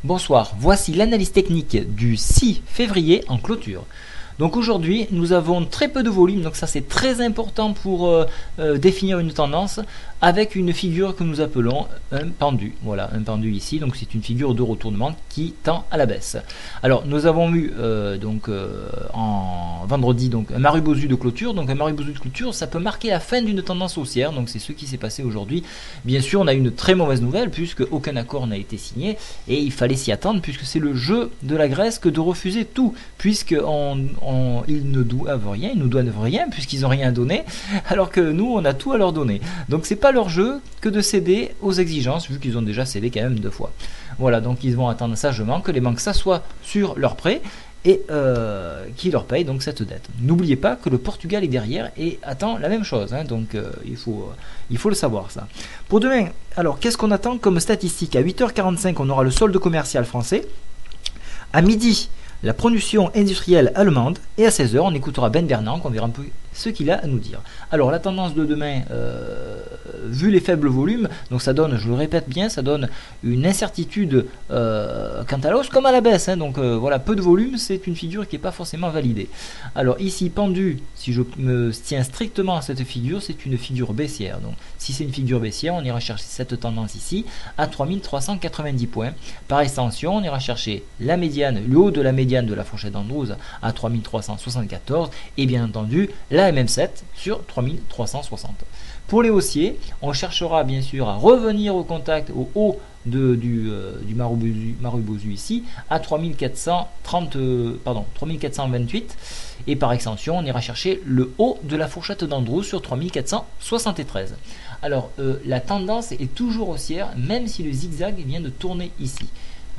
Bonsoir, voici l'analyse technique du 6 février en clôture. Donc aujourd'hui, nous avons très peu de volume, donc ça c'est très important pour définir une tendance avec une figure que nous appelons un pendu. Voilà, un pendu ici, donc c'est une figure de retournement qui tend à la baisse. Alors nous avons eu en vendredi donc un Marubozu de clôture. Donc un Marubozu de clôture, ça peut marquer la fin d'une tendance haussière, donc c'est ce qui s'est passé aujourd'hui. Bien sûr, on a une très mauvaise nouvelle puisque aucun accord n'a été signé et il fallait s'y attendre puisque c'est le jeu de la Grèce que de refuser tout, puisque ils ne doivent rien, ils nous doivent rien puisqu'ils n'ont rien donné, alors que nous on a tout à leur donner. Donc c'est pas leur jeu que de céder aux exigences, vu qu'ils ont déjà cédé quand même 2 fois. Voilà, donc ils vont attendre sagement que les banques s'assoient sur leurs prêts et qui leur payent donc cette dette. N'oubliez pas que le Portugal est derrière et attend la même chose, hein, donc il faut le savoir ça. Pour demain, alors qu'est-ce qu'on attend comme statistique? À 8h45 on aura le solde commercial français, à midi la production industrielle allemande, et à 16h on écoutera Ben Bernanke, on verra un peu ce qu'il a à nous dire. Alors la tendance de demain, vu les faibles volumes, donc ça donne, je le répète bien, ça donne une incertitude quant à la hausse comme à la baisse, hein, donc voilà, peu de volume, c'est une figure qui n'est pas forcément validée. Alors ici pendu, si je me tiens strictement à cette figure, c'est une figure baissière, donc si c'est une figure baissière, on ira chercher cette tendance ici à 3390 points. Par extension, on ira chercher la médiane, le haut de la médiane de la fourchette d'Andrews à 3374 et bien entendu la MM7 sur 3360. Pour les haussiers, on cherchera bien sûr à revenir au contact au haut du Marubozu ici à 3428 et par extension on ira chercher le haut de la fourchette d'Andrews sur 3473. Alors la tendance est toujours haussière même si le zigzag vient de tourner ici.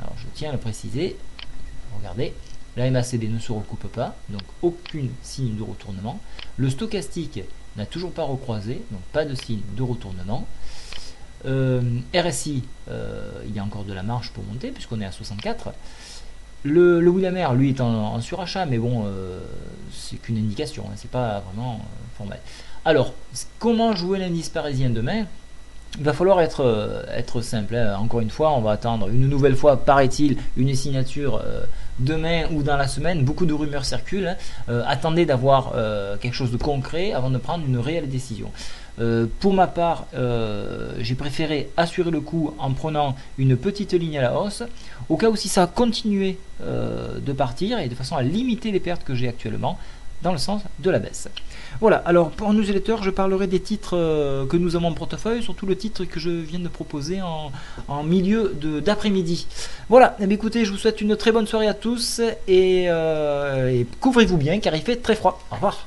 Alors je tiens à le préciser, regardez, la MACD ne se recoupe pas, donc aucune signe de retournement. Le stochastique n'a toujours pas recroisé, donc pas de signe de retournement. RSI, il y a encore de la marge pour monter puisqu'on est à 64. Le William lui est en surachat, mais bon, c'est qu'une indication, hein, c'est pas vraiment formel. Alors, comment jouer l'indice parisien demain? Il va falloir être simple, hein. Encore une fois, on va attendre une nouvelle fois, paraît-il, une signature demain ou dans la semaine. Beaucoup de rumeurs circulent, hein. Attendez d'avoir quelque chose de concret avant de prendre une réelle décision. Pour ma part, j'ai préféré assurer le coup en prenant une petite ligne à la hausse, au cas où si ça continuait de partir et de façon à limiter les pertes que j'ai actuellement dans le sens de la baisse. Voilà, alors pour newsletter, je parlerai des titres que nous avons en portefeuille, surtout le titre que je viens de proposer en milieu d'après-midi. Voilà, eh bien, écoutez, je vous souhaite une très bonne soirée à tous et couvrez-vous bien car il fait très froid. Au revoir.